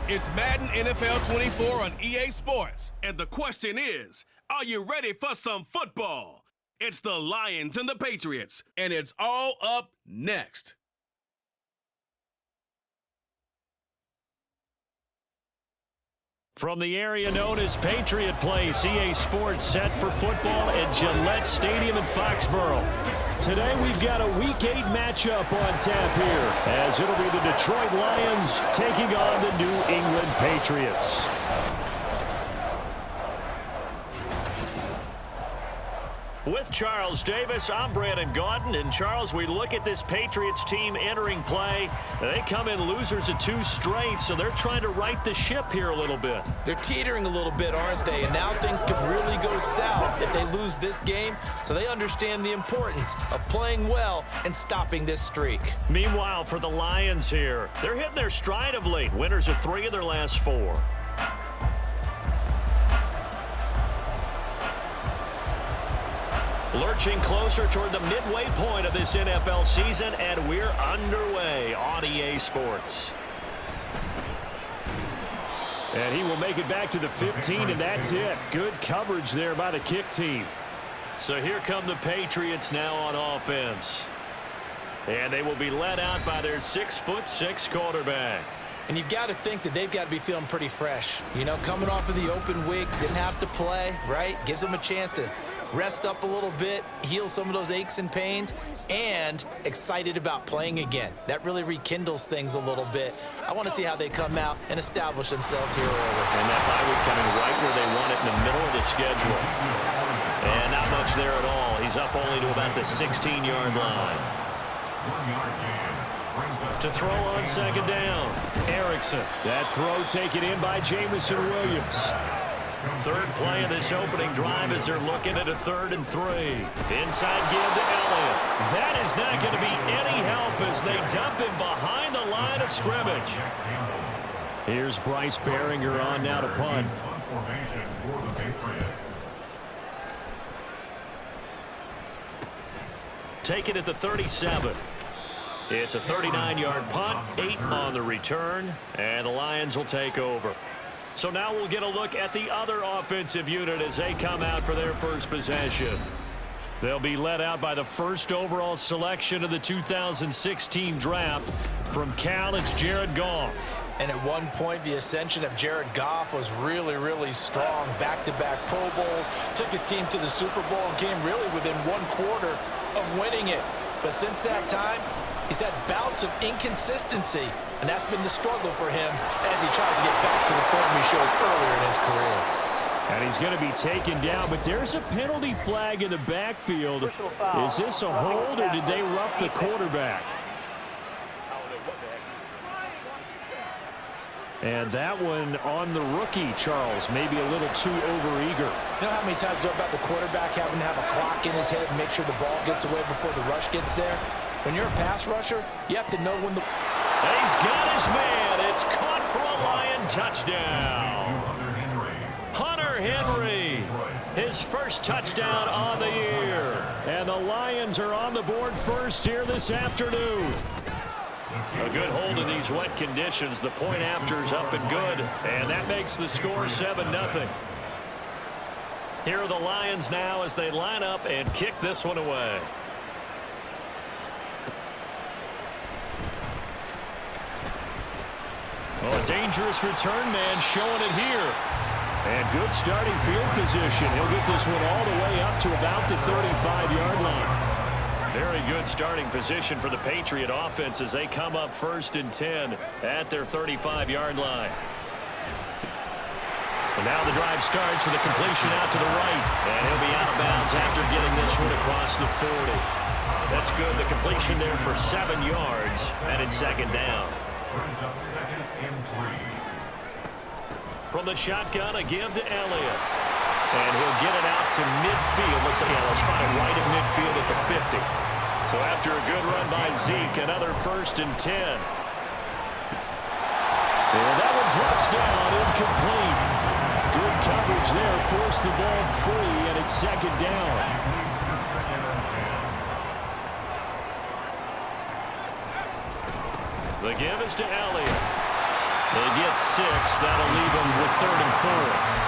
It's Madden NFL 24 on EA Sports. And the question is, are you ready for some football? It's the Lions and the Patriots, and it's all up next. From the area known as Patriot Place, EA Sports set for football at Gillette Stadium in Foxborough. Today we've got a Week 8 matchup on tap here, as it'll be the Detroit Lions taking on the New England Patriots. With Charles Davis, I'm Brandon Gaudin. And Charles, we look at this Patriots team entering play. They come in losers of 2 straight, so they're trying to right the ship here a little bit. They're teetering a little bit, aren't they? And now things could really go south if they lose this game. So they understand the importance of playing well and stopping this streak. Meanwhile, for the Lions here, they're hitting their stride of late. Winners of 3 of their last 4. Lurching closer toward the midway point of this NFL season, and we're underway on EA Sports. And he will make it back to the 15, and that's it. Good coverage there by the kick team. So here come the Patriots now on offense. And they will be led out by their 6'6" quarterback. And you've got to think that they've got to be feeling pretty fresh. You know, coming off of the open week, didn't have to play, right? Gives them a chance to rest up a little bit, heal some of those aches and pains, and excited about playing again. That really rekindles things a little bit. I want to see how they come out and establish themselves here early. And that bye week coming right where they want it in the middle of the schedule. And not much there at all. He's up only to about the 16-yard line. To throw on second down, Erickson. That throw taken in by Jamison Williams. Third play of this opening drive as they're looking at a 3rd and 3. Inside give to Elliott. That is not going to be any help as they dump him behind the line of scrimmage. Here's Bryce Behringer on now to punt. Take it at the 37. It's a 39-yard punt, 8 on the return, and the Lions will take over. So now we'll get a look at the other offensive unit as they come out for their first possession. They'll be led out by the first overall selection of the 2016 draft. From Cal, it's Jared Goff. And at one point, the ascension of Jared Goff was really, really strong. Back-to-back Pro Bowls, took his team to the Super Bowl and came really within 1 quarter of winning it. But since that time, he's had bouts of inconsistency, and that's been the struggle for him as he tries to get back to the form he showed earlier in his career. And he's going to be taken down, but there's a penalty flag in the backfield. Is this a hold, or did they rough the quarterback? And that one on the rookie, Charles, maybe a little too overeager. You know how many times we talk about the quarterback having to have a clock in his head and make sure the ball gets away before the rush gets there? When you're a pass rusher, you have to know when the... And he's got his man. It's caught for a Lion touchdown. Hunter Henry, his first touchdown on the year. And the Lions are on the board first here this afternoon. A good hold in these wet conditions. The point after's up and good, and that makes the score 7-0. Here are the Lions now as they line up and kick this one away. Oh, a dangerous return man showing it here. And good starting field position. He'll get this one all the way up to about the 35-yard line. Very good starting position for the Patriot offense as they come up 1st and 10 at their 35-yard line. And now the drive starts with a completion out to the right. And he'll be out of bounds after getting this one across the 40. That's good. The completion there for 7 yards, and it's 2nd down. From the shotgun, a give to Elliott. And he'll get it out to midfield. Let's see, they'll spot it right at midfield at the 50. So after a good run by Zeke, another 1st and 10. And that one drops down, incomplete. Good coverage there, forced the ball free, and it's 2nd down. The give is to Elliott. They get 6. That'll leave them with 3rd and 4.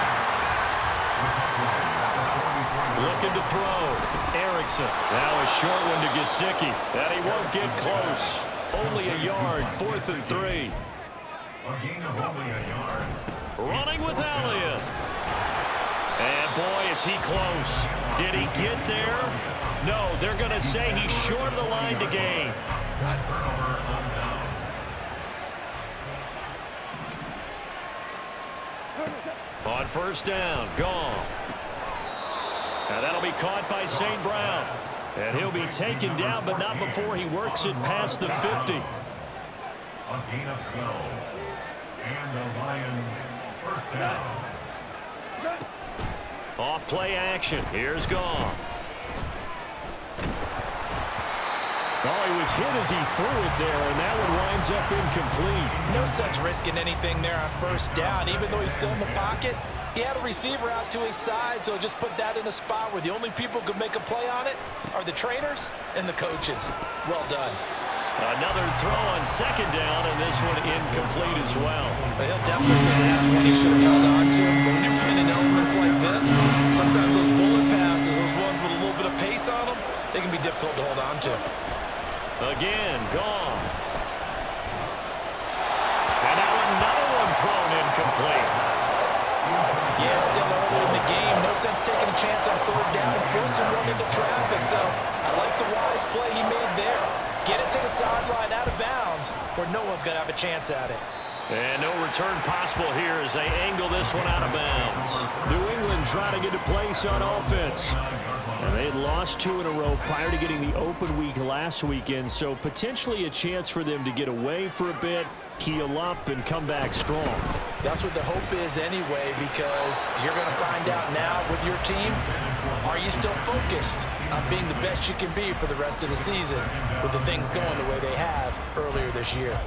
Looking to throw. Erickson. Now a short one to Gesicki. And he won't get close. Only a yard. 4th and 3. Running with Elliott. And boy, is he close. Did he get there? No, they're going to say he's short of the line to gain. On 1st down, Goff. And that'll be caught by St. Brown. And he'll be taken down, but not before he works it past the 50. A gain of 12. And the Lions 1st down. Off play action. Here's Goff. Oh, he was hit as he threw it there, and that one winds up incomplete. No sense risking anything there on 1st down. Even though he's still in the pocket, he had a receiver out to his side, so just put that in a spot where the only people who could make a play on it are the trainers and the coaches. Well done. Another throw on 2nd down, and this one incomplete as well. But he'll definitely say that's one he should have held on to. But when you're playing in elements like this, sometimes those bullet passes, those ones with a little bit of pace on them, they can be difficult to hold on to. Again, Goff. And now another one thrown incomplete. Yeah, it's still early in the game. No sense taking a chance on 3rd down and forcing one into traffic. So I like the wise play he made there. Get it to the sideline out of bounds where no one's going to have a chance at it. And no return possible here as they angle this one out of bounds. New England trying to get a place on offense. And they had lost 2 in a row prior to getting the open week last weekend, so potentially a chance for them to get away for a bit, heal up, and come back strong. That's what the hope is anyway, because you're going to find out now with your team, are you still focused on being the best you can be for the rest of the season with the things going the way they have earlier this year?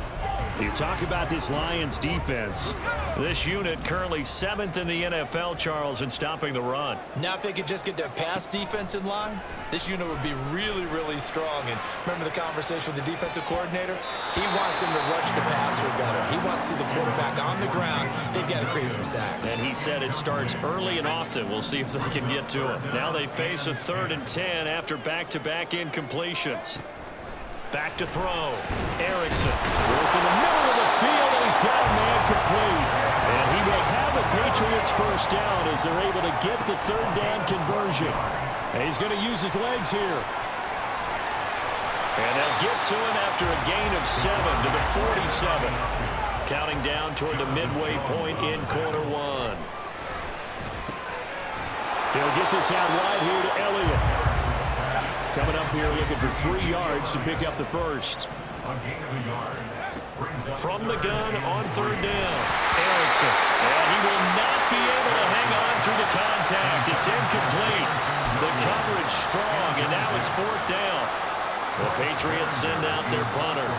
You talk about this Lions defense. This unit currently 7th in the NFL, Charles, in stopping the run. Now if they could just get their pass defense in line, this unit would be really, really strong. And remember the conversation with the defensive coordinator? He wants them to rush the passer better. He wants to see the quarterback on the ground. They've got to create some sacks. And he said it starts early and often. We'll see if they can get to him. Now they face a 3rd and 10 after back-to-back incompletions. Back to throw. Erickson. Work in the middle of the field, and he's got him It's first down as they're able to get the third down conversion. And he's going to use his legs here. And they'll get to him after a gain of 7 to the 47. Counting down toward the midway point in quarter one. He'll get this out wide here to Elliott. Coming up here looking for 3 yards to pick up the first. From the gun on third down. Erickson. And he will not be able to hang on through the contact. It's incomplete. The coverage strong, and now it's fourth down. The Patriots send out their punter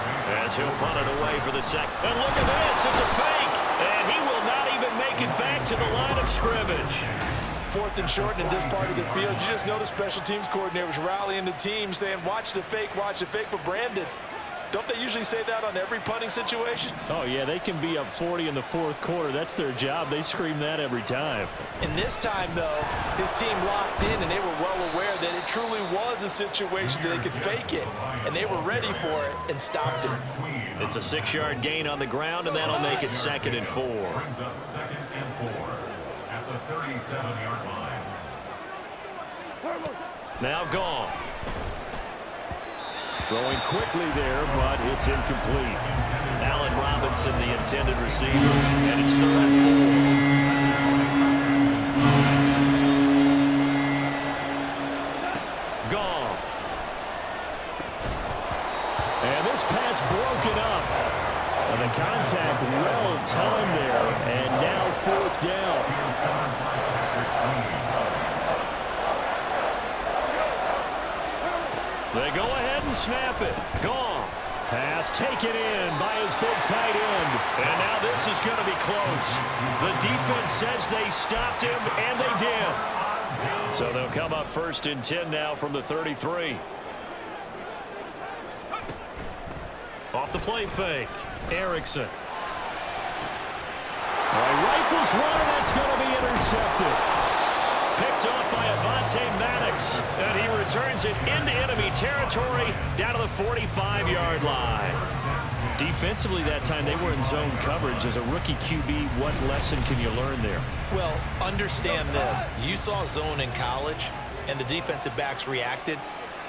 as he'll punt it away for the second. And look at this. It's a fake. And he will not even make it back to the line of scrimmage. Fourth and short in this part of the field. You just know the special teams coordinators rallying the team saying, watch the fake, but Brandon, don't they usually say that on every punting situation? Oh, yeah, they can be up 40 in the fourth quarter. That's their job. They scream that every time. And this time, though, his team locked in, and they were well aware that it truly was a situation that they could fake it, and they were ready for it and stopped it. It's a 6-yard gain on the ground, and that'll make it 2nd and 4. Brings up 2nd and 4 at the 37-yard line. Now gone. Throwing quickly there, but it's incomplete. Allen Robinson, the intended receiver, and it's 3rd and 4. Goff. And this pass broken up. And the contact well timed there, and now 4th down. They go ahead and snap it. Goff. Pass taken in by his big tight end. And now this is going to be close. The defense says they stopped him, and they did. So they'll come up 1st and 10 now from the 33. Off the play fake. Erickson. Rifles one, and that's going to be intercepted. Picked off by Avonte Maddox, and he returns it into enemy territory down to the 45-yard line. Defensively that time, they were in zone coverage. As a rookie QB, what lesson can you learn there? Well, understand this. You saw zone in college, and the defensive backs reacted,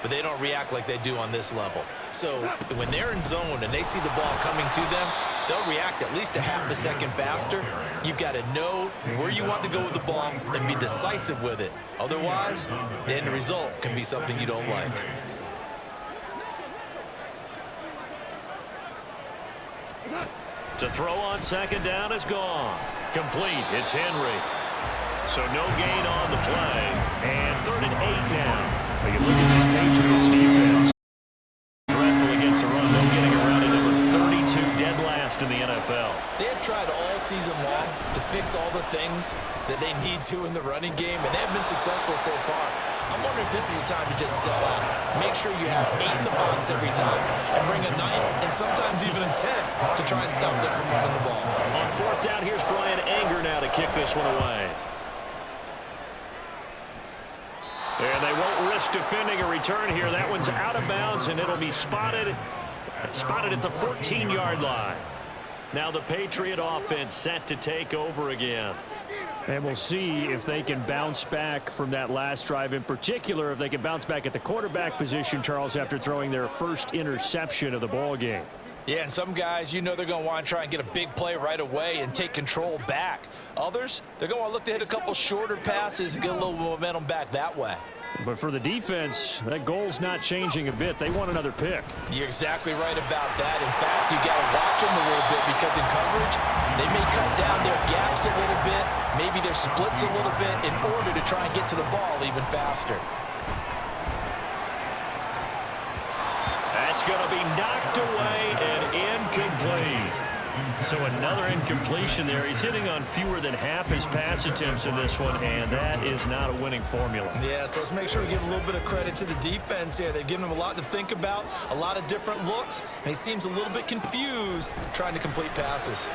but they don't react like they do on this level. So when they're in zone and they see the ball coming to them, they'll react at least a half a second faster. You've got to know where you want to go with the ball and be decisive with it. Otherwise, the end result can be something you don't like. To throw on 2nd down is Goff. Complete. It's Henry. So no gain on the play. And 3rd and 8 now. But you look at this Patriots defense. Dreadful against the run. They're getting around at number 32, dead last in the NFL. They have tried all season long to fix all the things that they need to in the running game, and they have been successful so far. I'm wondering if this is a time to just sell out. Make sure you have 8 in the box every time and bring a 9th and sometimes even a 10th to try and stop them from running the ball. On 4th down, here's Brian Anger now to kick this one away. And they won't risk defending a return here. That one's out of bounds, and it'll be spotted at the 14-yard line. Now the Patriot offense set to take over again. And we'll see if they can bounce back from that last drive, in particular if they can bounce back at the quarterback position, Charles, after throwing their first interception of the ball game. Yeah, and some guys, you know they're going to want to try and get a big play right away and take control back. Others, they're going to want to look to hit a couple shorter passes and get a little momentum back that way. But for the defense, that goal's not changing a bit. They want another pick. You're exactly right about that. In fact, you got to watch them a little bit because in coverage, they may cut down their gaps a little bit, maybe their splits a little bit in order to try and get to the ball even faster. That's going to be knocked away and incomplete. So another incompletion there. He's hitting on fewer than half his pass attempts in this one, and that is not a winning formula. Yeah, so let's make sure we give a little bit of credit to the defense here. They've given him a lot to think about, a lot of different looks, and he seems a little bit confused trying to complete passes.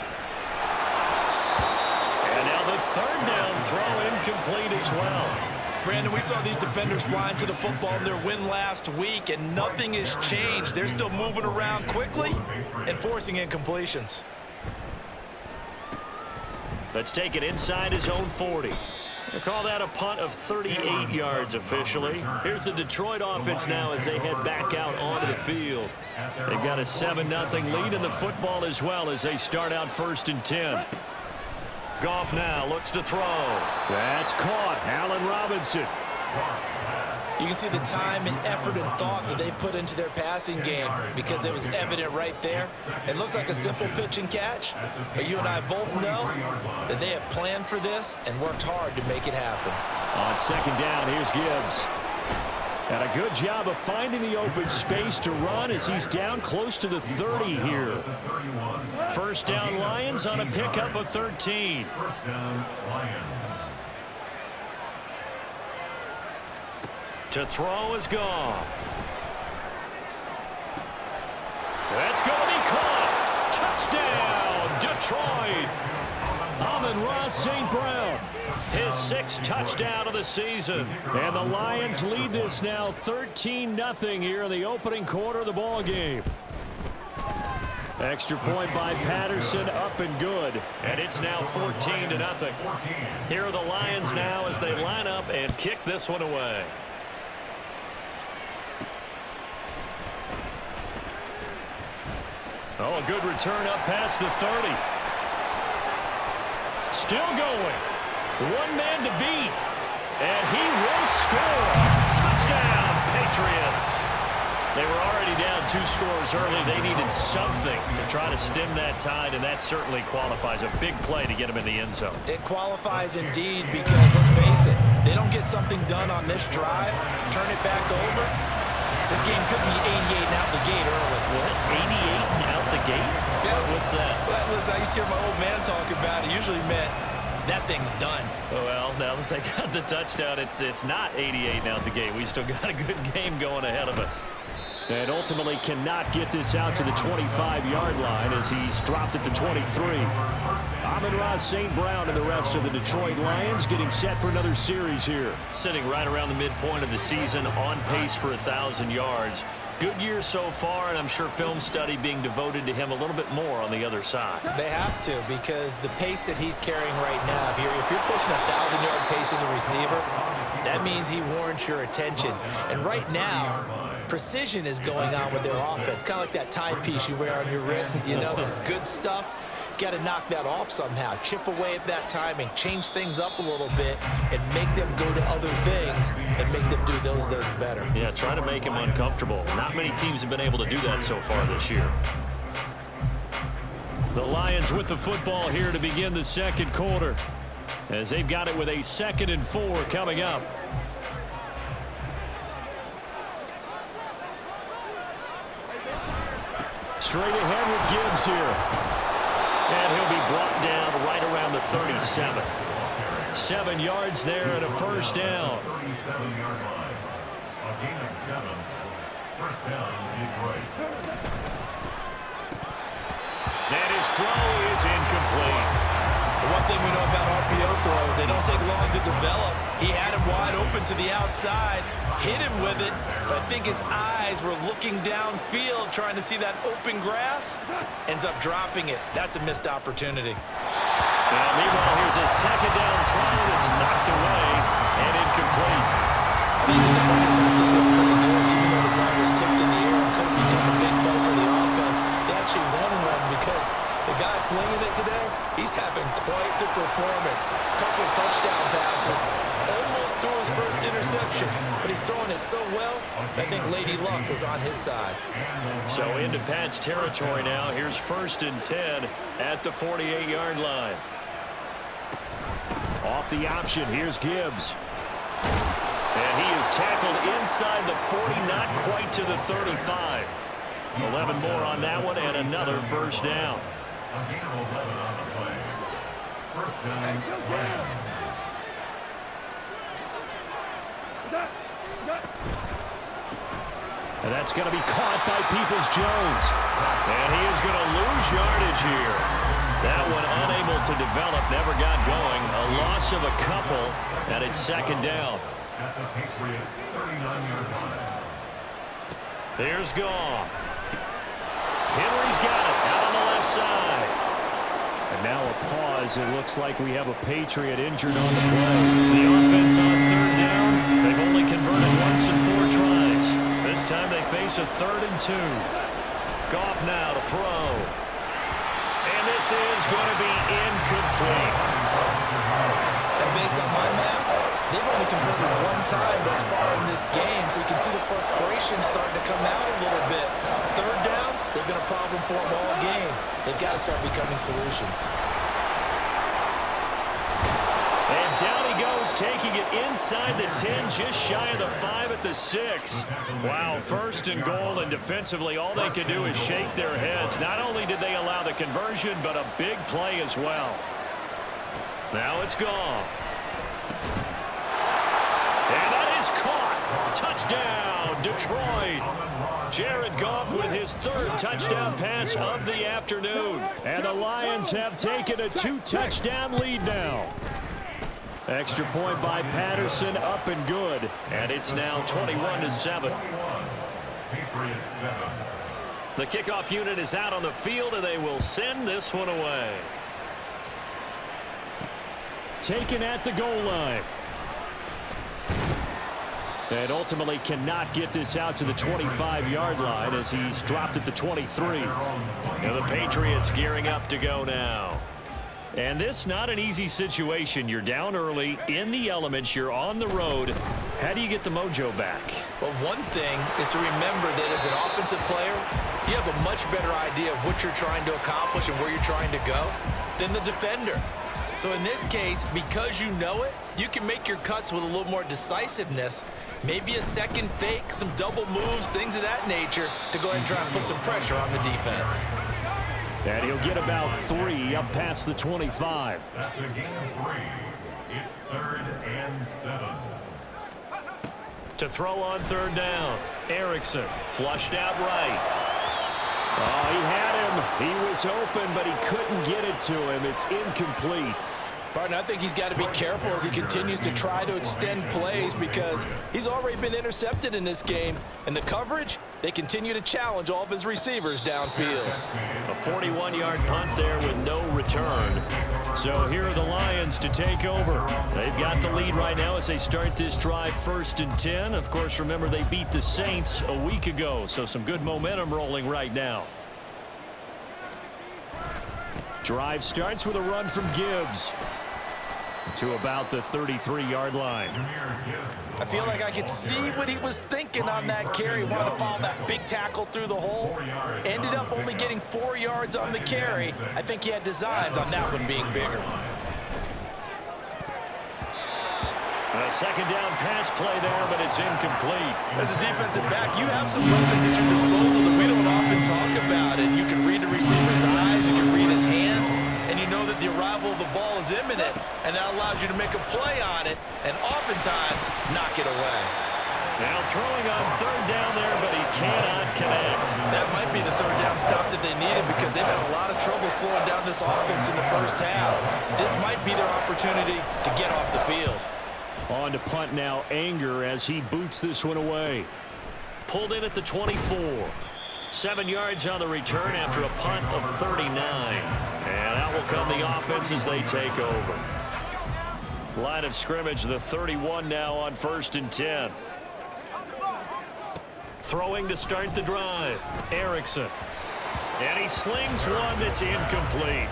And now the 3rd down throw incomplete as well. Brandon, we saw these defenders flying to the football in their win last week, and nothing has changed. They're still moving around quickly and forcing incompletions. Let's take it inside his own 40. They call that a punt of 38 yards officially. Here's the Detroit offense now as they head back out onto the field. They've got a 7-0 lead in the football as well as they start out 1st and 10. Goff now looks to throw. That's caught. Allen Robinson. You can see the time and effort and thought that they've put into their passing game because it was evident right there. It looks like a simple pitch and catch, but you and I both know that they have planned for this and worked hard to make it happen. On 2nd down, here's Gibbs. And a good job of finding the open space to run as he's down close to the 30 here. 1st down Lions on a pickup of 13. 1st down Lions. To throw is Goff. That's going to be caught. Touchdown, Detroit. Amon-Ra St. Brown, his 6th touchdown of the season. And the Lions lead this now 13-0 here in the opening quarter of the ball game. Extra point by Patterson, up and good. And it's now 14-0. Here are the Lions now as they line up and kick this one away. Oh, a good return up past the 30. Still going. One man to beat. And he will score. Touchdown, Patriots. They were already down 2 scores early. They needed something to try to stem that tide, and that certainly qualifies. A big play to get them in the end zone. It qualifies indeed because, let's face it, they don't get something done on this drive, turn it back over. This game could be 88 and out the gate early. What? 88 and out the gate? Yeah. What's that? Well, listen, I used to hear my old man talk about it. Usually meant that thing's done. Well, now that they got the touchdown, it's not 88 and out the gate. We still got a good game going ahead of us. And ultimately cannot get this out to the 25-yard line as he's dropped it to 23. Amon-Ra St. Brown and the rest of the Detroit Lions getting set for another series here. Sitting right around the midpoint of the season, on pace for 1,000 yards. Good year so far, and I'm sure film study being devoted to him a little bit more on the other side. They have to, because the pace that he's carrying right now, if you're pushing a 1,000-yard pace as a receiver, that means he warrants your attention. And right now, precision is going on with their offense. Kind of like that timepiece you wear on your wrist, you know, the good stuff. Got to knock that off somehow. Chip away at that timing, change things up a little bit, and make them go to other things and make them do those things better. Yeah, try to make him uncomfortable. Not many teams have been able to do that so far this year. The Lions with the football here to begin the 2nd quarter, as they've got it with a 2nd and 4 coming up. Straight ahead with Gibbs here. And he'll be brought down right around the 37. 7 yards there and a 1st down. 37-yard line. A gain of 7. 1st down, Detroit. And his throw is incomplete. The one thing we know about RPO throws, they don't take long to develop. He had him wide open to the outside, hit him with it, but I think his eyes were looking downfield trying to see that open grass. Ends up dropping it. That's a missed opportunity. And meanwhile, here's a 2nd down throw. It's knocked away and incomplete. I think the defenders have to feel pretty good, even though the ball was tipped in the air and could have become a big play for the offense. They actually won one because the guy flinging it today, he's having quite the performance. Couple of touchdown passes, almost threw his 1st interception, but he's throwing it so well, I think Lady Luck was on his side. So into Pat's territory now. Here's 1st and 10 at the 48-yard line. Off the option, here's Gibbs. And he is tackled inside the 40, not quite to the 35. 11 more on that one and another 1st down. A gain of 11 on the play. 1st down, Lions. And that's going to be caught by Peoples-Jones. And he is going to lose yardage here. That one unable to develop, never got going. A loss of a couple, and it's 2nd down. At the Patriots' 39-yard line. Here's Goff. Henry's got it out on the left side. And Now a pause. It looks like we have a Patriot injured on the play. The offense on third down. They've only converted once in 4 tries. This time they face a 3rd and 2. Goff now to throw. And this is going to be incomplete. And based on my math, they've only converted 1 time thus far in this game, so you can see the frustration starting to come out a little bit. 3rd downs, they've been a problem for them all game. They've got to start becoming solutions. And down he goes, taking it inside the 10, just shy of the 5 at the 6. Wow, 1st and goal, and defensively all they can do is shake their heads. Not only did they allow the conversion, but a big play as well. Now it's Goff. And that is caught. Touchdown, Detroit. Jared Goff with his 3rd touchdown pass of the afternoon. And the Lions have taken a 2-touchdown lead now. Extra point by Patterson, up and good. And it's now 21-7. The kickoff unit is out on the field, and they will send this one away. Taken at the goal line. And ultimately cannot get this out to the 25-yard line as he's dropped at the 23. And the Patriots gearing up to go now. And this not an easy situation. You're down early, in the elements, you're on the road. How do you get the mojo back? Well, one thing is to remember that as an offensive player, you have a much better idea of what you're trying to accomplish and where you're trying to go than the defender. So in this case, because you know it, you can make your cuts with a little more decisiveness. Maybe a second fake, some double moves, things of that nature to go ahead and try and put some pressure on the defense. And he'll get about 3 up past the 25. That's a gain of 3. It's 3rd and 7. To throw on 3rd down, Erickson flushed out right. Oh, he had him. He was open, but he couldn't get it to him. It's incomplete. Partner, I think he's got to be careful as he continues to try to extend plays because he's already been intercepted in this game. And the coverage, they continue to challenge all of his receivers downfield. A 41-yard punt there with no return. So here are the Lions to take over. They've got the lead right now as they start this drive 1st and 10. Of course, remember they beat the Saints a week ago, so some good momentum rolling right now. Drive starts with a run from Gibbs to about the 33-yard line. I feel like I could see what he was thinking on that carry. Wanted to follow that big tackle through the hole. Ended up only getting 4 yards on the carry. I think he had designs on that one being bigger. A 2nd down pass play there, but it's incomplete. As a defensive back, you have some weapons at your disposal that we don't often talk about. And you can read the receiver's eyes, you can read his hands, and you know that the arrival of the ball is imminent. And that allows you to make a play on it and oftentimes knock it away. Now throwing on 3rd down there, but he cannot connect. That might be the 3rd down stop that they needed because they've had a lot of trouble slowing down this offense in the first half. This might be their opportunity to get off the field. On to punt now, Anger as he boots this one away. Pulled in at the 24. 7 yards on the return after a punt of 39. And out will come the offense as they take over. Line of scrimmage, the 31 now on 1st and 10. Throwing to start the drive, Erickson. And he slings one that's incomplete.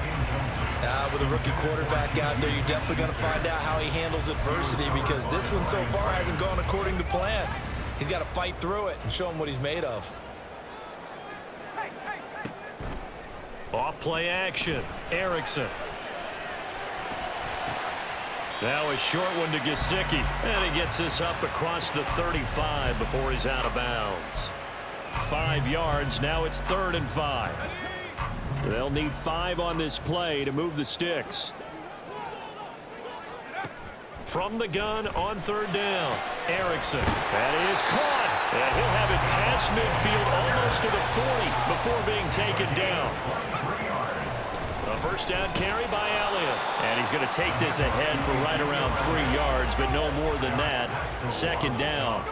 With a rookie quarterback out there, you're definitely going to find out how he handles adversity because this one so far hasn't gone according to plan. He's got to fight through it and show him what he's made of. Off play action, Erickson. Now a short one to Gesicki. And he gets this up across the 35 before he's out of bounds. 5 yards, now it's 3rd and 5. They'll need 5 on this play to move the sticks. From the gun on 3rd down, Erickson. That is caught. And he'll have it past midfield almost to the 40 before being taken down. A 1st down carry by Elliott. And he's going to take this ahead for right around 3 yards, but no more than that. 2nd down.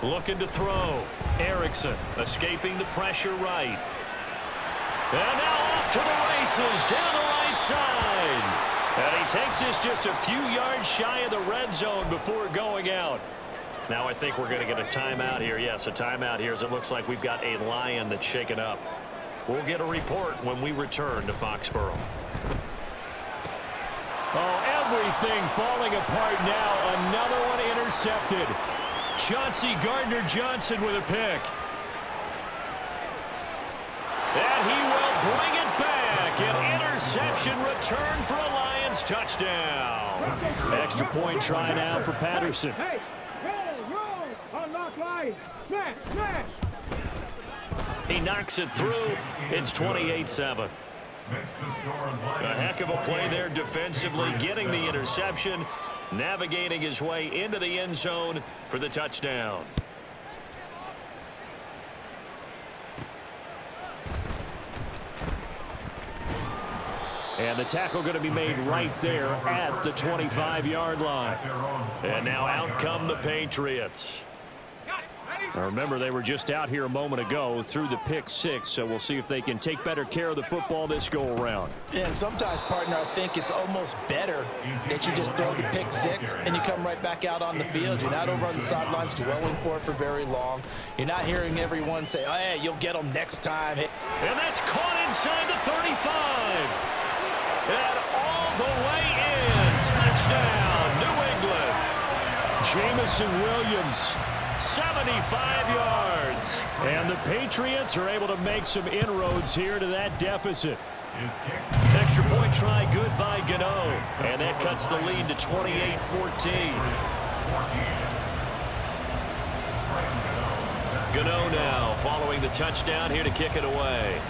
Looking to throw. Erickson escaping the pressure right. And now off to the races down the right side. And he takes this just a few yards shy of the red zone before going out. Now I think we're going to get a timeout here. Yes, a timeout here as it looks like we've got a Lion that's shaken up. We'll get a report when we return to Foxborough. Oh, everything falling apart now. Another one intercepted. Chauncey Gardner-Johnson with a pick. And he will bring it back. An interception return for a Lions touchdown. Extra point try now for Patterson. Hey, roll, unlock lines, smash, smash. He knocks it through. It's 28-7. A heck of a play there defensively, getting the interception, navigating his way into the end zone for the touchdown. And the tackle going to be made right there at the 25-yard line. And now out come the Patriots. Now remember, they were just out here a moment ago through the pick six, so we'll see if they can take better care of the football this go-around. Yeah, and sometimes, partner, I think it's almost better that you just throw the pick six and you come right back out on the field. You're not over on the sidelines dwelling for it for very long. You're not hearing everyone say, oh, hey, you'll get them next time. And that's caught inside the 35. And all the way in. Touchdown, New England. Jamison Williams, 75 yards. And the Patriots are able to make some inroads here to that deficit. Extra point try good by Gano. And that cuts the lead to 28-14. Gano now following the touchdown here to kick it away.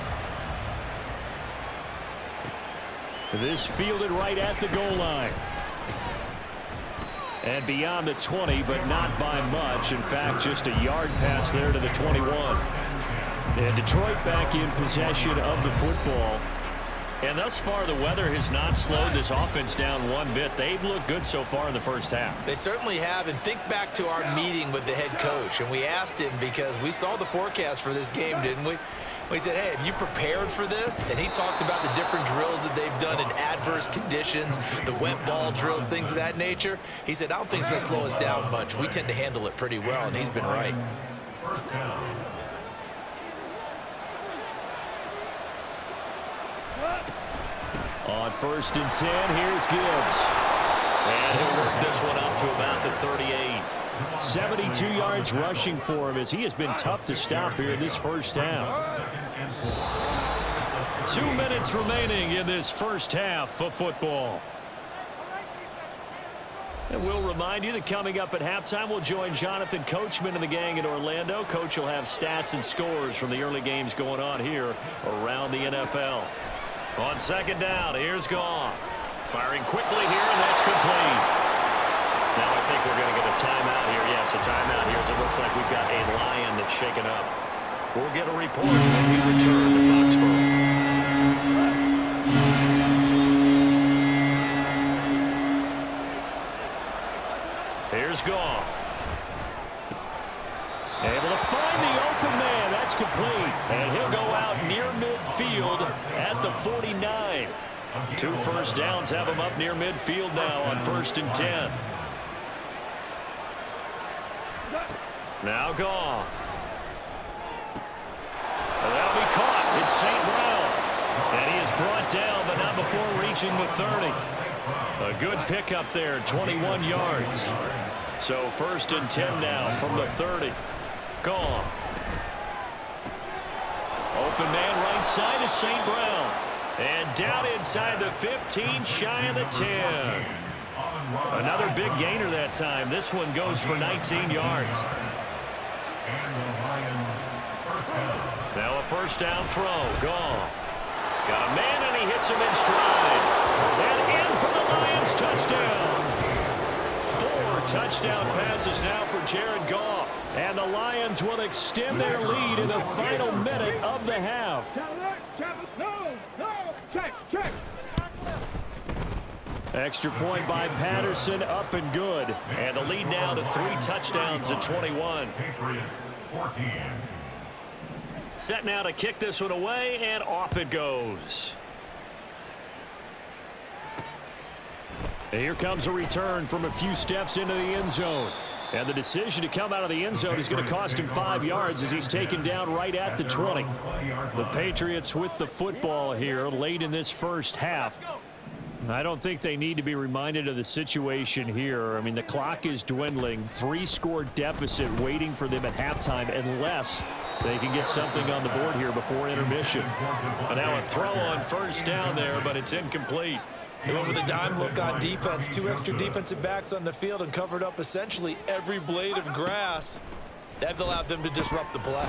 This fielded right at the goal line. And beyond the 20, but not by much. In fact, just a yard pass there to the 21. And Detroit back in possession of the football. And thus far, the weather has not slowed this offense down one bit. They've looked good so far in the first half. They certainly have. And think back to our meeting with the head coach. And we asked him, because we saw the forecast for this game, didn't we? We said, hey, have you prepared for this? And he talked about the different drills that they've done in adverse conditions, the wet ball drills, things of that nature. He said, I don't think it's going to slow us down much. We tend to handle it pretty well, and he's been right. First down. On 1st and 10, here's Gibbs. And he'll work this one up to about the 38. 72 yards rushing for him as he has been tough to stop here in this first half. 2 minutes remaining in this first half of football. And we'll remind you that coming up at halftime, we'll join Jonathan Coachman and the gang in Orlando. Coach will have stats and scores from the early games going on here around the NFL. On 2nd down, here's Goff. Firing quickly here, and that's complete. Now I think we're going to get a timeout here. Yes, a timeout here as it looks like we've got a Lion that's shaken up. We'll get a report when we return to Foxborough. Here's Goff. Able to find the open man. That's complete. And he'll go out near midfield at the 49. 2 first downs have him up near midfield now on 1st and 10. Now Goff. That'll be caught. It's St. Brown. And he is brought down, but not before reaching the 30. A good pickup there, 21 yards. So 1st and 10 now from the 30. Goff. Open man right side is St. Brown. And down inside the 15, shy of the 10. Another big gainer that time. This one goes for 19 yards. Now a first down throw. Goff. Got a man, and he hits him in stride. And in for the Lions touchdown. 4 touchdown passes now for Jared Goff. And the Lions will extend their lead in the final minute of the half. Extra point by Patterson, up and good. And the lead now to 3 touchdowns at 21. Patriots 14. Set now to kick this one away, and off it goes. Here comes a return from a few steps into the end zone. And the decision to come out of the end zone is going to cost him 5 yards as he's taken down right at the 20. The Patriots with the football here late in this first half. I don't think they need to be reminded of the situation here. I mean, the clock is dwindling. 3-score deficit waiting for them at halftime unless they can get something on the board here before intermission. And now a throw on first down there, but it's incomplete. They went with a dime look on defense. 2 extra defensive backs on the field and covered up essentially every blade of grass. That allowed them to disrupt the play.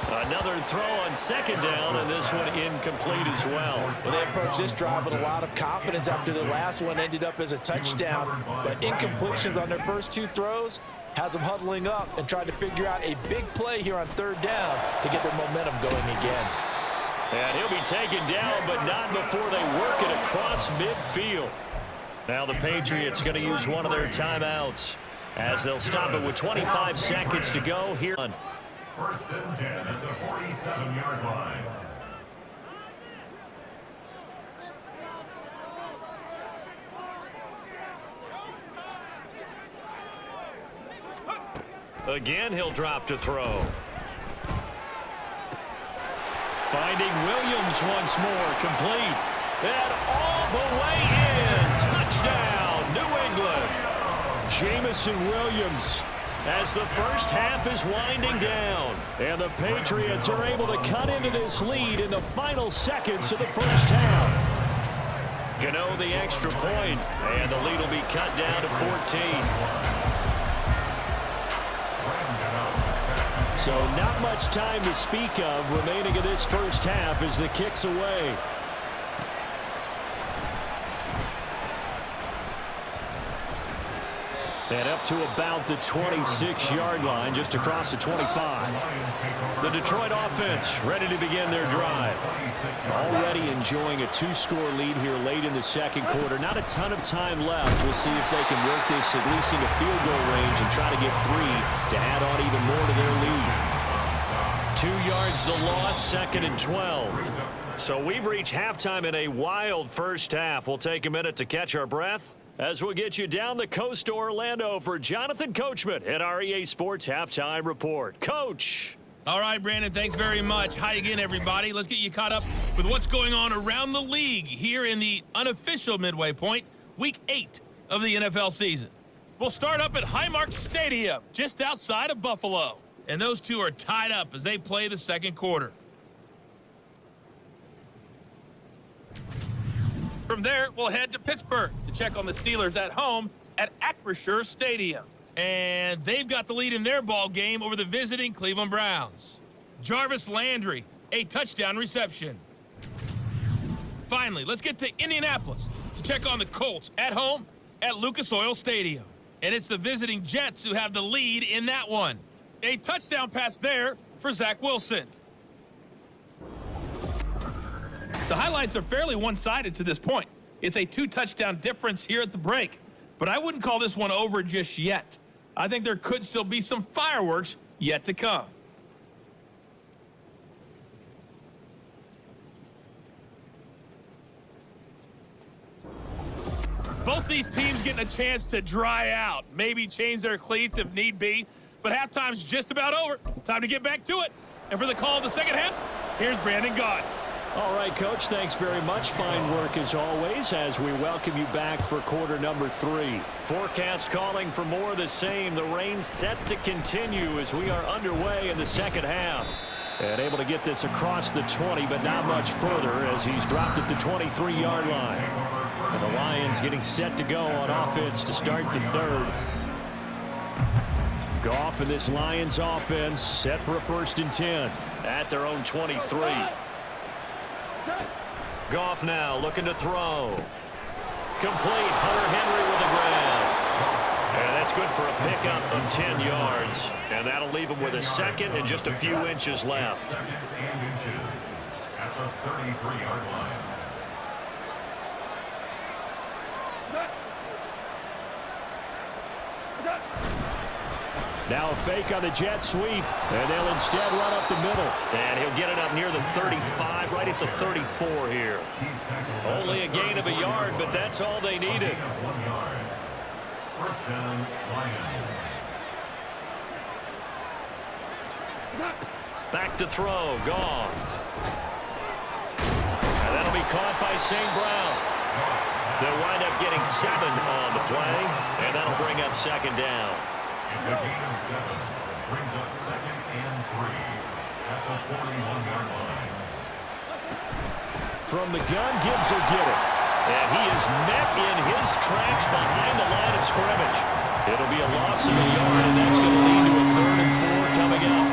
Another throw on second down, and this one incomplete as well. They approached this drive with a lot of confidence after the last one ended up as a touchdown. But incompletions on their first 2 throws has them huddling up and trying to figure out a big play here on third down to get their momentum going again. And he'll be taken down, but not before they work it across midfield. Now the Patriots going to use one of their timeouts as they'll stop it with 25 seconds to go here. First and 10 at the 47-yard line. Again, he'll drop to throw. Finding Williams once more, complete. And all the way in. Touchdown, New England. Jamison Williams as the first half is winding down. And the Patriots are able to cut into this lead in the final seconds of the first half. Gano the extra point, and the lead will be cut down to 14. So not much time to speak of remaining in this first half as the kick's away. And up to about the 26-yard line, just across the 25. The Detroit offense ready to begin their drive. Already enjoying a 2-score lead here late in the second quarter. Not a ton of time left. We'll see if they can work this at least into field goal range and try to get 3 to add on even more to their lead. 2 yards the loss, 2nd and 12. So we've reached halftime in a wild first half. We'll take a minute to catch our breath as we'll get you down the coast to Orlando for Jonathan Coachman at our EA Sports Halftime Report. Coach. All right, Brandon, thanks very much. Hi again, everybody. Let's get you caught up with what's going on around the league here in the unofficial midway point, Week 8 of the NFL season. We'll start up at Highmark Stadium, just outside of Buffalo. And those two are tied up as they play the second quarter. From there, we'll head to Pittsburgh to check on the Steelers at home at Acrisure Stadium. And they've got the lead in their ball game over the visiting Cleveland Browns. Jarvis Landry, a touchdown reception. Finally, let's get to Indianapolis to check on the Colts at home at Lucas Oil Stadium. And it's the visiting Jets who have the lead in that one. A touchdown pass there for Zach Wilson. The highlights are fairly one-sided to this point. It's a 2-touchdown difference here at the break. But I wouldn't call this one over just yet. I think there could still be some fireworks yet to come. Both these teams getting a chance to dry out, maybe change their cleats if need be. But halftime's just about over. Time to get back to it. And for the call of the second half, here's Brandon Gaudin. All right, Coach, thanks very much. Fine work as always as we welcome you back for quarter number 3. Forecast calling for more of the same. The rain set to continue as we are underway in the second half. And able to get this across the 20, but not much further as he's dropped at the 23-yard line. And the Lions getting set to go on offense to start the third. Goff and this Lions offense set for a 1st and 10 at their own 23. Goff now looking to throw. Complete. Hunter Henry with the grab. And that's good for a pickup of 10 yards. And that'll leave him with a 2nd and just a few inches left. 2nd and inches at the 33-yard line. Now a fake on the jet sweep, and they'll instead run up the middle. And he'll get it up near the 35, right at the 34 here. Only a gain of a yard, but that's all they needed. 1 yard. First down, Lions. Back to throw, Goff. And that'll be caught by St. Brown. They'll wind up getting 7 on the play, and that'll bring up second down. It's a gain of 7. Brings up 2nd and 3 at the 41-yard line. From the gun, Gibbs will get it. And he is met in his tracks behind the line of scrimmage. It'll be a loss of a yard, and that's going to lead to a 3rd and 4 coming up.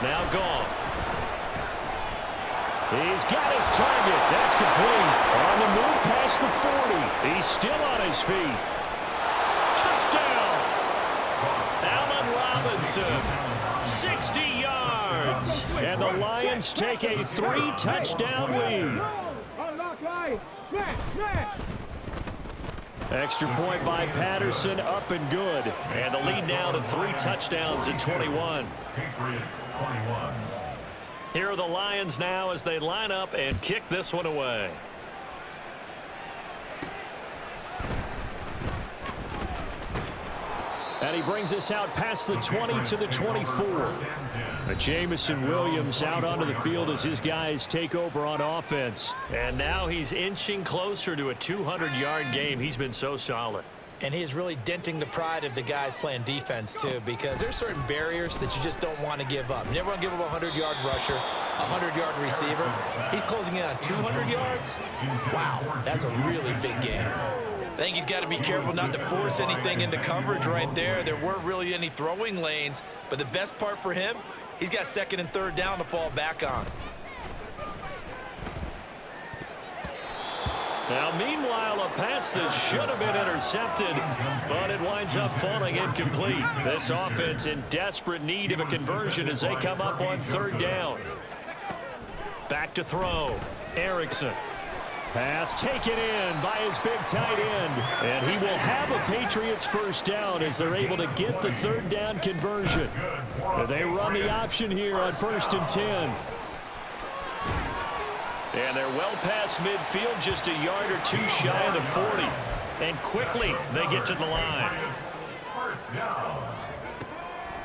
Now Goff. He's got his target. That's complete. On the move past the 40. He's still on his feet. Touchdown. Allen Robinson. 60 yards. And the Lions take a 3-touchdown lead. Extra point by Patterson, up and good. And the lead now to 3 touchdowns at 21. Patriots 21. Here are the Lions now as they line up and kick this one away. And he brings us out past the 20 to the 24. Jamison Williams out onto the field as his guys take over on offense. And now he's inching closer to a 200-yard game. He's been so solid. And he's really denting the pride of the guys playing defense, too, because there's certain barriers that you just don't want to give up. You never want to give up a 100-yard rusher, a 100-yard receiver. He's closing in on 200 yards. Wow, that's a really big game. I think he's got to be careful not to force anything into coverage right there. There weren't really any throwing lanes, but the best part for him, he's got 2nd and 3rd down to fall back on. Now, meanwhile, a pass that should have been intercepted, but it winds up falling incomplete. This offense in desperate need of a conversion as they come up on 3rd down. Back to throw. Erickson. Pass taken in by his big tight end. And he will have a Patriots first down as they're able to get the 3rd down conversion. They run the option here on 1st and 10. And they're well past midfield, just a yard or 2 shy of the 40. And quickly, they get to the line.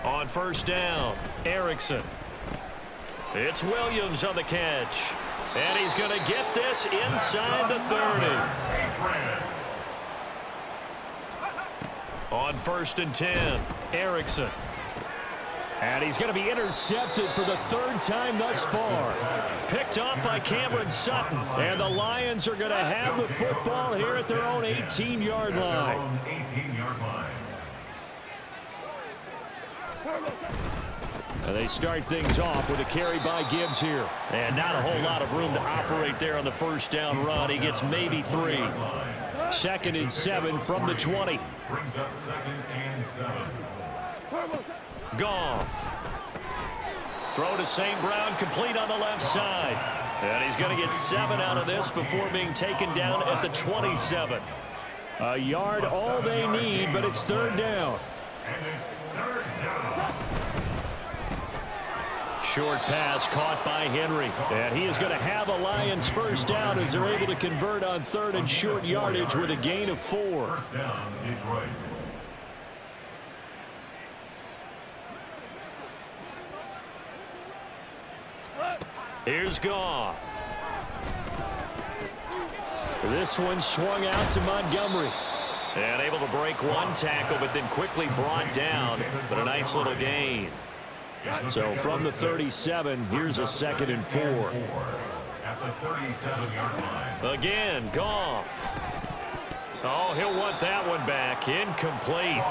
On 1st down, Erickson. It's Williams on the catch. And he's going to get this inside the 30. On 1st and 10, Erickson. And he's going to be intercepted for the 3rd time thus far. Picked off by Cameron Sutton. And the Lions are going to have the football here at their own 18-yard line. And they start things off with a carry by Gibbs here. And not a whole lot of room to operate there on the 1st down run. He gets maybe 3. 2nd and 7 from the 20. Brings up 2nd and 7. Goff. Throw to St. Brown, complete on the left side. And he's going to get 7 out of this before being taken down at the 27. A yard all they need, but it's 3rd down. And it's 3rd down. Short pass caught by Henry. And he is going to have a Lions first down as they're able to convert on 3rd and short yardage with a gain of 4. First down, Detroit. Here's Goff. This one swung out to Montgomery. And able to break one tackle, but then quickly brought down. But a nice little gain. So from the 37, here's a 2nd and 4. At the 37-yard line. Again, Goff. Oh, he'll want that one back. Incomplete.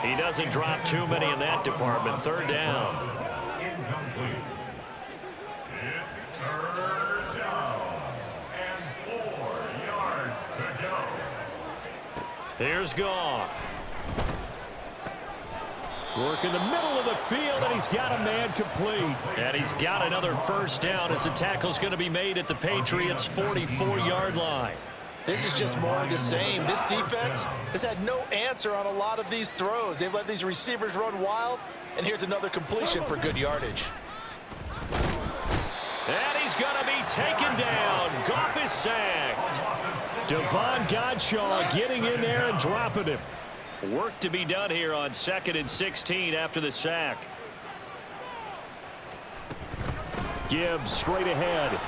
He doesn't drop too many in that department. 3rd down. Incomplete. It's 3rd down. And 4 yards to go. Here's Goff. Work in the middle of the field, and he's got a man complete. And he's got another first down as the tackle's going to be made at the Patriots' 44-yard line. This is just more of the same. This defense has had no answer on a lot of these throws. They've let these receivers run wild, and here's another completion for good yardage. And he's going to be taken down. Goff is sacked. Devon Godshaw getting in there and dropping him. Work to be done here on 2nd and 16 after the sack. Gibbs straight ahead.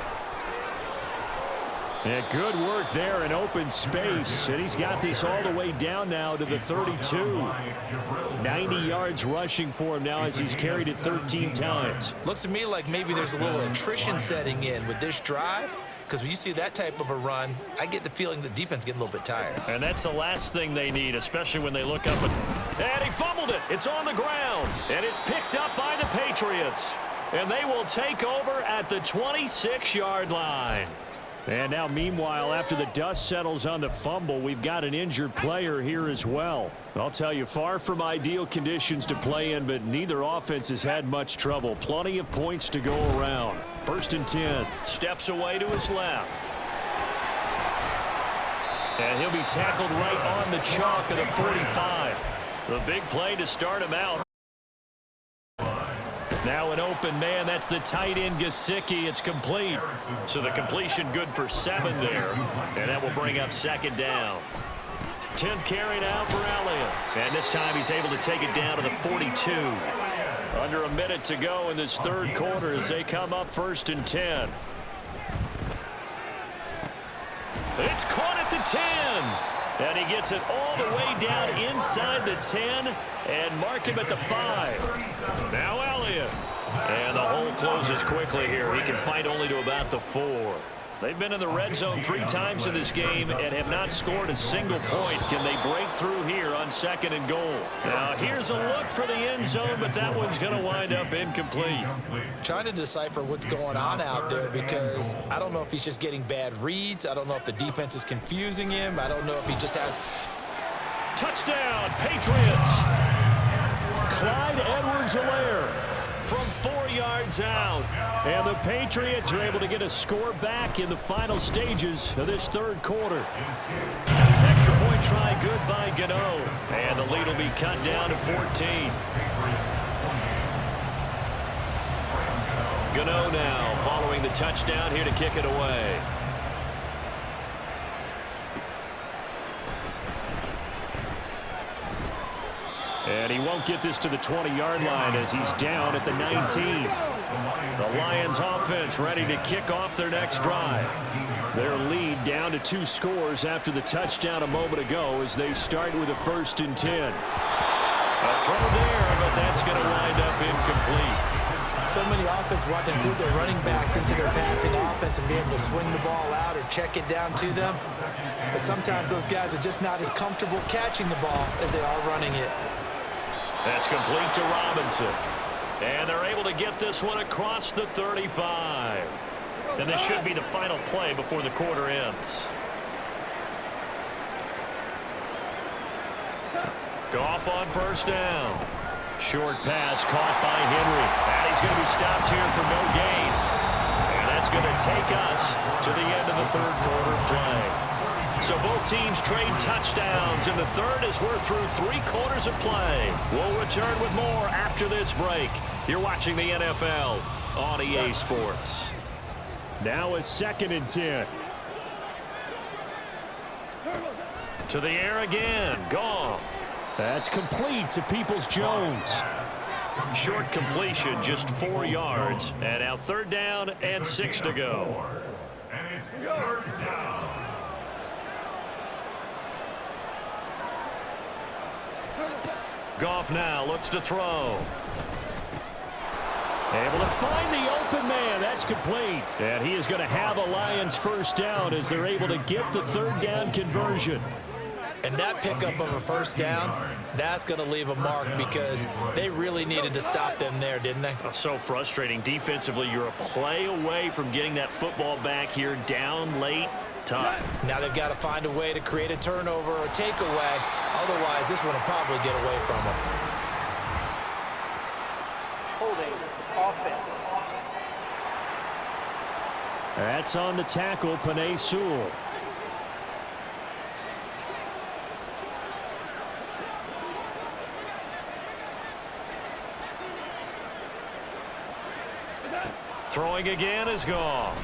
And good work there in open space. And he's got this all the way down now to the 32. 90 yards rushing for him now as he's carried it 13 times. Looks to me like maybe there's a little attrition setting in with this drive, because when you see that type of a run, I get the feeling the defense getting a little bit tired. And that's the last thing they need, especially when they look up. And he fumbled it. It's on the ground. And it's picked up by the Patriots. And they will take over at the 26-yard line. And now, meanwhile, after the dust settles on the fumble, we've got an injured player here as well. I'll tell you, far from ideal conditions to play in, but neither offense has had much trouble. Plenty of points to go around. 1st and 10. Steps away to his left. And he'll be tackled right on the chalk of the 45. The big play to start him out. Now an open man. That's the tight end, Gesicki. It's complete. So the completion good for 7 there. And that will bring up 2nd down. 10th carry now for Elliott. And this time he's able to take it down to the 42. Under a minute to go in this 3rd quarter as they come up 1st and 10. It's caught at the 10. And he gets it all the way down inside the 10 and mark him at the 5. Now Elliott. And the hole closes quickly here. He can fight only to about the 4. They've been in the red zone 3 times in this game and have not scored a single point. Can they break through here on 2nd and goal? Now here's a look for the end zone, but that one's going to wind up incomplete. Trying to decipher what's going on out there, because I don't know if he's just getting bad reads. I don't know if the defense is confusing him. I don't know if he just has... Touchdown, Patriots. Clyde Edwards-Helaire from 4 yards out. And the Patriots are able to get a score back in the final stages of this 3rd quarter. Extra point try good by Gano. And the lead will be cut down to 14. Gano now following the touchdown here to kick it away. And he won't get this to the 20-yard line as he's down at the 19. The Lions offense ready to kick off their next drive. Their lead down to 2 scores after the touchdown a moment ago as they start with a 1st and 10. A throw there, but that's going to wind up incomplete. So many offense want to include their running backs into their passing offense and be able to swing the ball out or check it down to them. But sometimes those guys are just not as comfortable catching the ball as they are running it. That's complete to Robinson. And they're able to get this one across the 35. And this should be the final play before the quarter ends. Goff on 1st down. Short pass caught by Henry. And he's going to be stopped here for no gain. And that's going to take us to the end of the 3rd quarter play. So both teams trade touchdowns in the 3rd as we're through 3 quarters of play. We'll return with more after this break. You're watching the NFL on EA Sports. Now a 2nd and 10. To the air again. Goff. That's complete to Peoples-Jones. Short completion, just 4 yards. And now 3rd down and 6 to go. And it's 3rd down. Goff now looks to throw. Able to find the open man. That's complete. And he is going to have a Lions 1st down as they're able to get the 3rd down conversion. And that pickup of a 1st down, that's going to leave a mark because they really needed to stop them there, didn't they? So frustrating. Defensively, you're a play away from getting that football back here down late. Tough. Now they've got to find a way to create a turnover or takeaway. Otherwise, this one will probably get away from them. Holding offense. That's on the tackle, Penei Sewell. Throwing again is Goff.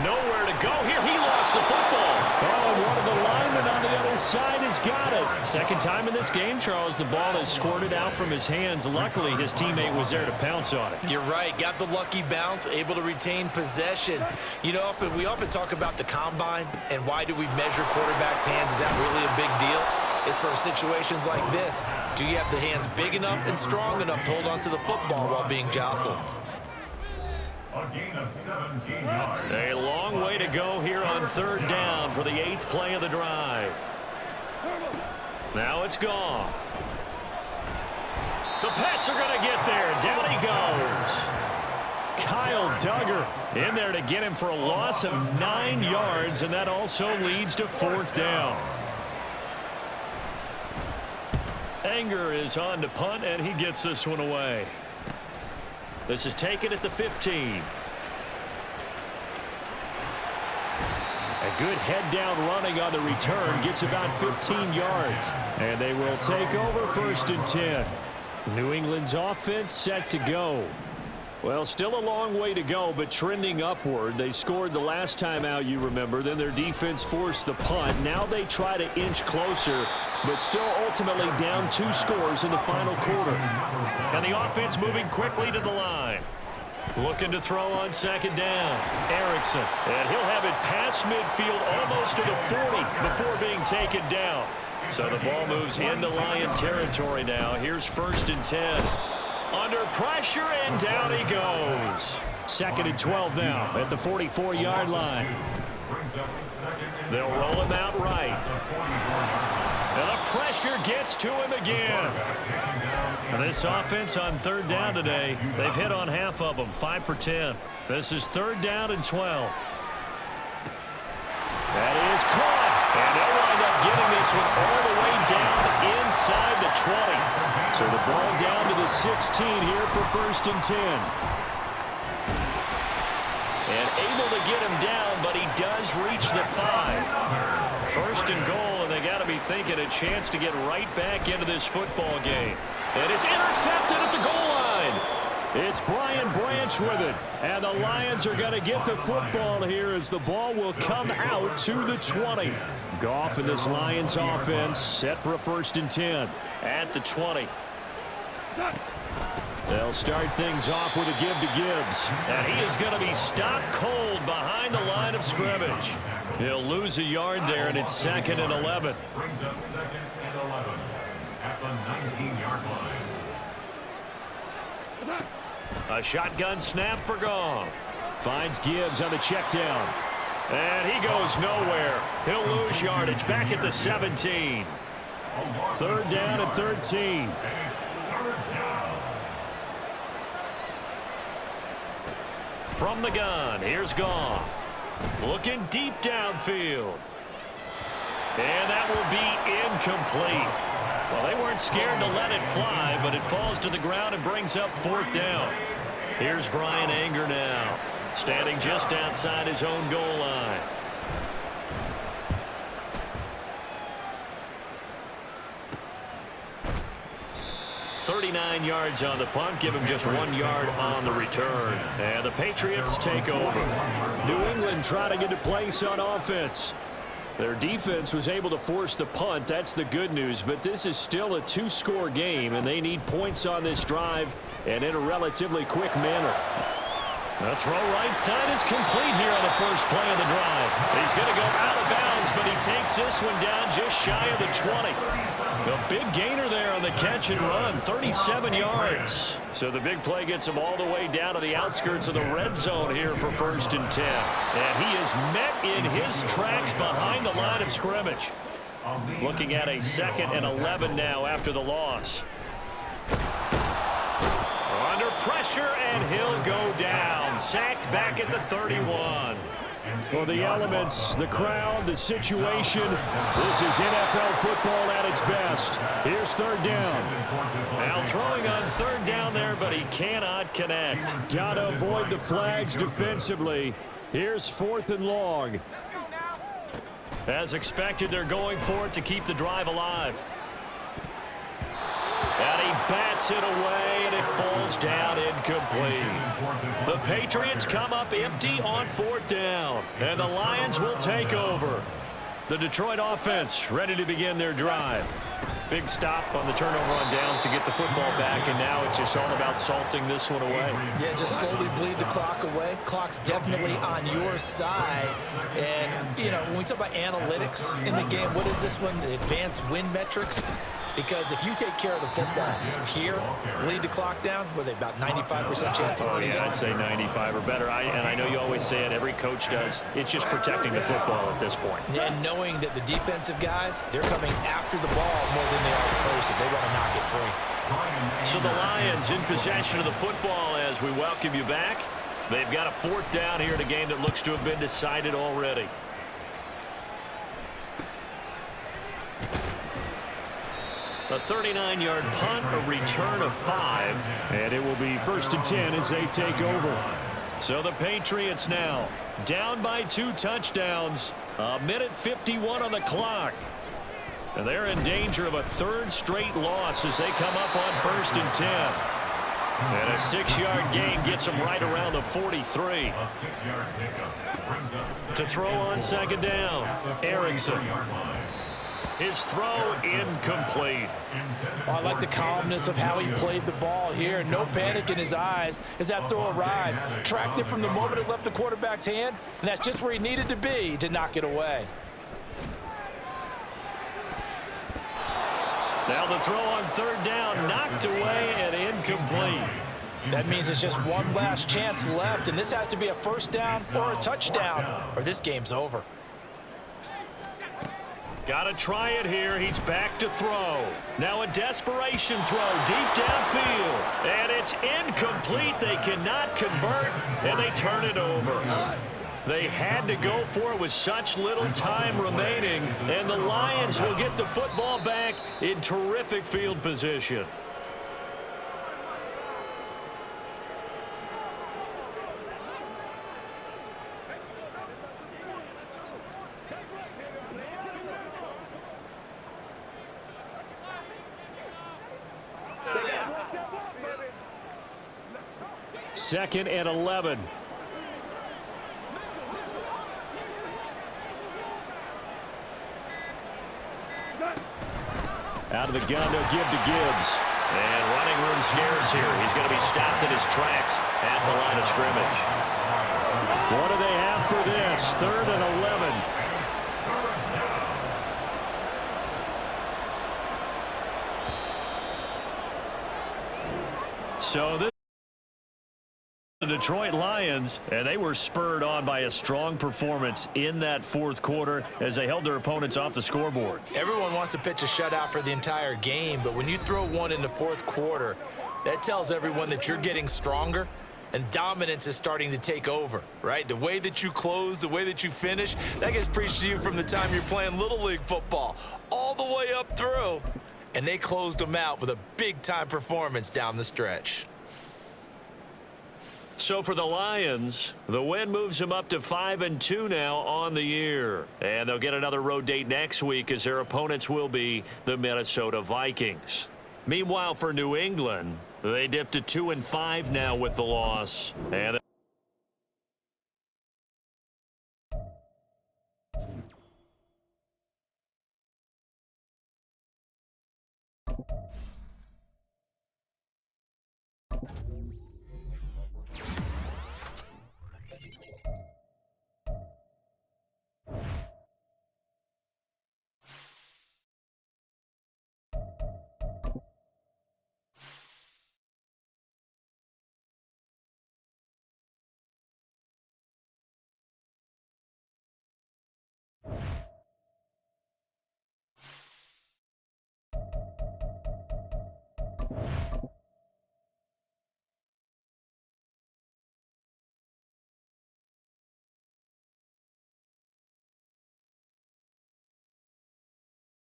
Nowhere to go here. He lost the football. Oh, and one of the linemen on the other side has got it. Second time in this game, Charles, the ball has squirted out from his hands. Luckily, his teammate was there to pounce on it. You're right. Got the lucky bounce, able to retain possession. You know, we often talk about the combine and why do we measure quarterbacks' hands. Is that really a big deal? It's for situations like this. Do you have the hands big enough and strong enough to hold on to the football while being jostled? A gain of 17 yards. A long way to go here on third down for the 8th play of the drive. Now it's Goff. The Pats are going to get there. Down he goes. Kyle Duggar in there to get him for a loss of 9 yards, and that also leads to 4th down. Anger is on to punt, and he gets this one away. This is taken at the 15. A good head down running on the return. Gets about 15 yards. And they will take over 1st and 10. New England's offense set to go. Well, still a long way to go, but trending upward. They scored the last time out, you remember. Then their defense forced the punt. Now they try to inch closer, but still ultimately down 2 scores in the final quarter. And the offense moving quickly to the line. Looking to throw on 2nd down. Erickson. And he'll have it past midfield almost to the 40 before being taken down. So the ball moves into Lion territory now. Here's 1st and 10. Under pressure, and down he goes. 2nd and 12 now at the 44-yard line. They'll roll him out right. And the pressure gets to him again. And this offense on 3rd down today, they've hit on half of them, 5 for 10. This is 3rd down and 12. That is caught. And they'll wind up getting this one all the way down inside the 20. So the ball down to the 16 here for 1st and 10. And able to get him down, but he does reach the 5. 1st and goal, and they got to be thinking a chance to get right back into this football game. And it's intercepted at the goal line. It's Brian Branch with it. And the Lions are going to get the football here as the ball will come out to the 20. Goff and this Lions offense set for a 1st and 10. At the 20. They'll start things off with a give to Gibbs. And he is going to be stopped cold behind the line of scrimmage. He'll lose a yard there, and it's 2nd and 11. Brings up 2nd and 11 at the 19-yard line. A shotgun snap for Goff. Finds Gibbs on the check down. And he goes nowhere. He'll lose yardage back at the 17. 3rd down and 13. From the gun, here's Goff. Looking deep downfield. And that will be incomplete. Well, they weren't scared to let it fly, but it falls to the ground and brings up 4th down. Here's Brian Anger now, standing just outside his own goal line. .39 yards on the punt, give him just 1 yard on the return. And the Patriots take over. New England trying to get a place on offense. Their defense was able to force the punt. That's the good news. But this is still a 2-score game, and they need points on this drive and in a relatively quick manner. The throw right side is complete here on the first play of the drive. He's going to go out of bounds, but he takes this one down just shy of the 20. The big gainer there on the catch and run, 37 yards. So the big play gets him all the way down to the outskirts of the red zone here for 1st and 10. And he is met in his tracks behind the line of scrimmage. Looking at a 2nd and 11 now after the loss. Under pressure, and he'll go down. Sacked back at the 31. For the elements, the crowd, the situation, this is NFL football at its best. Here's 3rd down. Now throwing on 3rd down there, but he cannot connect. Got to avoid the flags defensively. Here's 4th and long. As expected, they're going for it to keep the drive alive. And he bats it away, and it falls down incomplete. The Patriots come up empty on 4th down, and the Lions will take over. The Detroit offense ready to begin their drive. Big stop on the turnover on downs to get the football back, and now it's just all about salting this one away. Yeah, just slowly bleed the clock away. Clock's definitely on your side. And, you know, when we talk about analytics in the game, what is this one? Advanced win metrics? Because if you take care of the football here, bleed the clock down, were they about 95% chance of winning? Oh, yeah, I'd say 95 or better. And I know you always say it, every coach does. It's just protecting the football at this point. And knowing that the defensive guys, they're coming after the ball more than they are the person. They want to knock it free. So the Lions in possession of the football as we welcome you back. They've got a 4th down here in a game that looks to have been decided already. A 39-yard punt, a return of 5. And it will be 1st and 10 as they take over. So the Patriots now down by 2 touchdowns. A minute 51 on the clock. And they're in danger of a 3rd straight loss as they come up on 1st and 10. And a 6-yard gain gets them right around the 43. To throw on 2nd down, Erickson. His throw incomplete. Oh, I like the calmness of how he played the ball here. No panic in his eyes as that throw arrived. Tracked it from the moment it left the quarterback's hand, and that's just where he needed to be to knock it away. Now the throw on 3rd down, knocked away and incomplete. That means it's just one last chance left, and this has to be a 1st down or a touchdown, or this game's over. Got to try it here. He's back to throw. Now a desperation throw deep downfield. And it's incomplete. They cannot convert, and they turn it over. They had to go for it with such little time remaining, and the Lions will get the football back in terrific field position. Second and 11. Out of the gun, they'll give to Gibbs. And running room scarce here. He's going to be stopped in his tracks at the line of scrimmage. What do they have for this? 3rd and 11. So this the Detroit Lions, and they were spurred on by a strong performance in that 4th quarter as they held their opponents off the scoreboard. Everyone wants to pitch a shutout for the entire game, but when you throw one in the 4th quarter, that tells everyone that you're getting stronger and dominance is starting to take over, right? The way that you close, the way that you finish, that gets preached to you from the time you're playing Little League football all the way up through. And they closed them out with a big-time performance down the stretch. So for the Lions, the win moves them up to 5-2 now on the year. And they'll get another road date next week as their opponents will be the Minnesota Vikings. Meanwhile, for New England, they dipped to 2-5 now with the loss. And